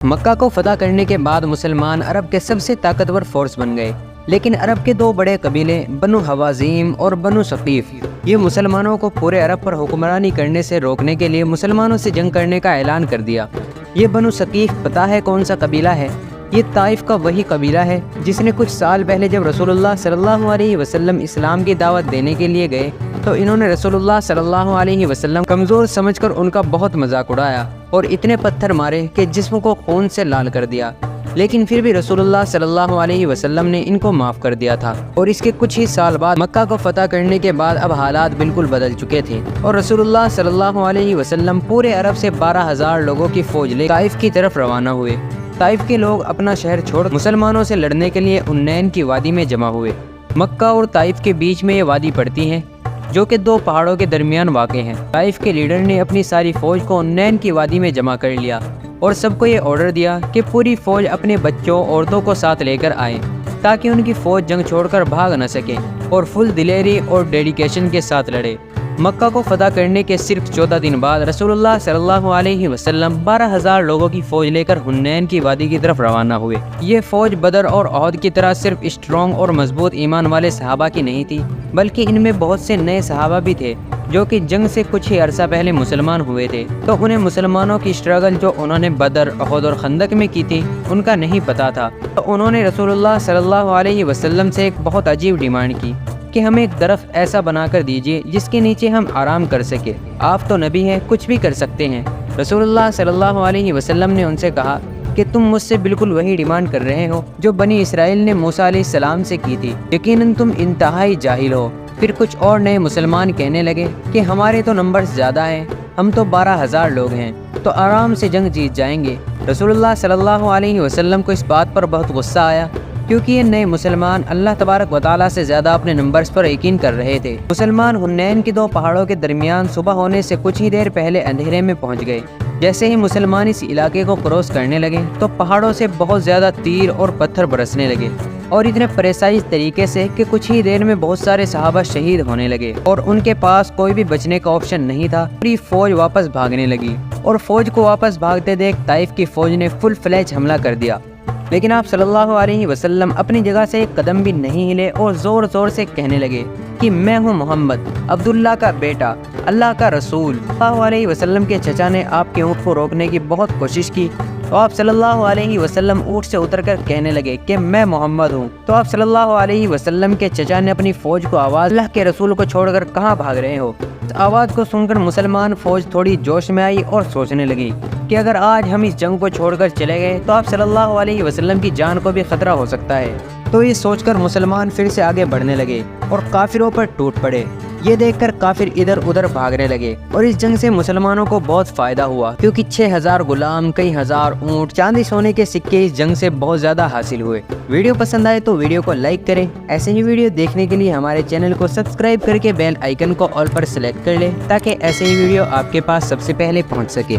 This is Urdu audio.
مکہ کو فتح کرنے کے بعد مسلمان عرب کے سب سے طاقتور فورس بن گئے، لیکن عرب کے دو بڑے قبیلے بنو حوازیم اور بنو ثقیف یہ مسلمانوں کو پورے عرب پر حکمرانی کرنے سے روکنے کے لیے مسلمانوں سے جنگ کرنے کا اعلان کر دیا۔ یہ بنو ثقیف پتہ ہے کون سا قبیلہ ہے؟ یہ طائف کا وہی قبیلہ ہے جس نے کچھ سال پہلے جب رسول اللہ صلی اللہ علیہ وسلم اسلام کی دعوت دینے کے لیے گئے تو انہوں نے رسول اللہ صلی اللہ علیہ وسلم کمزور سمجھ کر ان کا بہت مذاق اڑایا اور اتنے پتھر مارے کہ جسم کو خون سے لال کر دیا، لیکن پھر بھی رسول اللہ صلی اللہ علیہ وسلم نے ان کو معاف کر دیا تھا۔ اور اس کے کچھ ہی سال بعد مکہ کو فتح کرنے کے بعد اب حالات بالکل بدل چکے تھے اور رسول اللہ صلی اللہ علیہ وسلم پورے عرب سے 12,000 لوگوں کی فوج لے طائف کی طرف روانہ ہوئے۔ طائف کے لوگ اپنا شہر چھوڑ مسلمانوں سے لڑنے کے لیے انین کی وادی میں جمع ہوئے۔ مکہ اور طائف کے بیچ میں یہ وادی پڑتی ہے جو کہ دو پہاڑوں کے درمیان واقع ہے۔ طائف کے لیڈر نے اپنی ساری فوج کو انین کی وادی میں جمع کر لیا اور سب کو یہ آرڈر دیا کہ پوری فوج اپنے بچوں عورتوں کو ساتھ لے کر آئیں تاکہ ان کی فوج جنگ چھوڑ کر بھاگ نہ سکے اور فل دلیری اور ڈیڈیکیشن کے ساتھ لڑے۔ مکہ کو فتح کرنے کے صرف 14 دن بعد رسول اللہ صلی اللہ علیہ وسلم 12,000 لوگوں کی فوج لے کر حنین کی وادی کی طرف روانہ ہوئے۔ یہ فوج بدر اور احد کی طرح صرف اسٹرانگ اور مضبوط ایمان والے صحابہ کی نہیں تھی، بلکہ ان میں بہت سے نئے صحابہ بھی تھے جو کہ جنگ سے کچھ ہی عرصہ پہلے مسلمان ہوئے تھے، تو انہیں مسلمانوں کی اسٹرگل جو انہوں نے بدر، احد اور خندق میں کی تھی ان کا نہیں پتا تھا۔ تو انہوں نے رسول اللہ صلی اللہ علیہ وسلم سے ایک بہت عجیب ڈیمانڈ کی کہ ہمیں ایک درخت ایسا بنا کر دیجئے جس کے نیچے ہم آرام کر سکے، آپ تو نبی ہیں، کچھ بھی کر سکتے ہیں۔ رسول اللہ صلی اللہ علیہ وسلم نے ان سے کہا کہ تم مجھ سے بالکل وہی ڈیمانڈ کر رہے ہو جو بنی اسرائیل نے موسیٰ علیہ السلام سے کی تھی، یقیناً تم انتہائی جاہل ہو۔ پھر کچھ اور نئے مسلمان کہنے لگے کہ ہمارے تو نمبرز زیادہ ہیں، ہم تو 12,000 لوگ ہیں، تو آرام سے جنگ جیت جائیں گے۔ رسول اللہ صلی اللہ علیہ وسلم کو اس بات پر بہت غصہ آیا کیونکہ یہ نئے مسلمان اللہ تبارک و تعالیٰ سے زیادہ اپنے نمبرز پر یقین کر رہے تھے۔ مسلمان حنین کے دو پہاڑوں کے درمیان صبح ہونے سے کچھ ہی دیر پہلے اندھیرے میں پہنچ گئے۔ جیسے ہی مسلمان اس علاقے کو کراس کرنے لگے تو پہاڑوں سے بہت زیادہ تیر اور پتھر برسنے لگے اور اتنے پریسائز طریقے سے کہ کچھ ہی دیر میں بہت سارے صحابہ شہید ہونے لگے اور ان کے پاس کوئی بھی بچنے کا آپشن نہیں تھا۔ پوری فوج واپس بھاگنے لگی اور فوج کو واپس بھاگتے دیکھ طائف کی فوج نے فل فلیج حملہ کر دیا، لیکن آپ صلی اللہ علیہ وسلم اپنی جگہ سے ایک قدم بھی نہیں ہلے اور زور زور سے کہنے لگے کہ میں ہوں محمد، عبداللہ کا بیٹا، اللہ کا رسول۔ صلی اللہ علیہ وسلم کے چچا نے آپ کے اونٹ کو روکنے کی بہت کوشش کی تو آپ صلی اللہ علیہ وسلم اونٹ سے اتر کر کہنے لگے کہ میں محمد ہوں۔ تو آپ صلی اللہ علیہ وسلم کے چچا نے اپنی فوج کو آواز، اللہ کے رسول کو چھوڑ کر کہاں بھاگ رہے ہو؟ اس آواز کو سن کر مسلمان فوج تھوڑی جوش میں آئی اور سوچنے لگی کہ اگر آج ہم اس جنگ کو چھوڑ کر چلے گئے تو آپ صلی اللہ علیہ وسلم کی جان کو بھی خطرہ ہو سکتا ہے۔ تو یہ سوچ کر مسلمان پھر سے آگے بڑھنے لگے اور کافروں پر ٹوٹ پڑے۔ یہ دیکھ کر کافر ادھر ادھر بھاگنے لگے اور اس جنگ سے مسلمانوں کو بہت فائدہ ہوا کیونکہ 6,000 غلام، کئی ہزار اونٹ، چاندی سونے کے سکے اس جنگ سے بہت زیادہ حاصل ہوئے۔ ویڈیو پسند آئے تو ویڈیو کو لائک کریں۔ ایسے ہی ویڈیو دیکھنے کے لیے ہمارے چینل کو سبسکرائب کر کے بیل آئیکن کو آل پر سلیکٹ کر لیں تاکہ ایسے ہی ویڈیو آپ کے پاس سب سے پہلے پہنچ سکے۔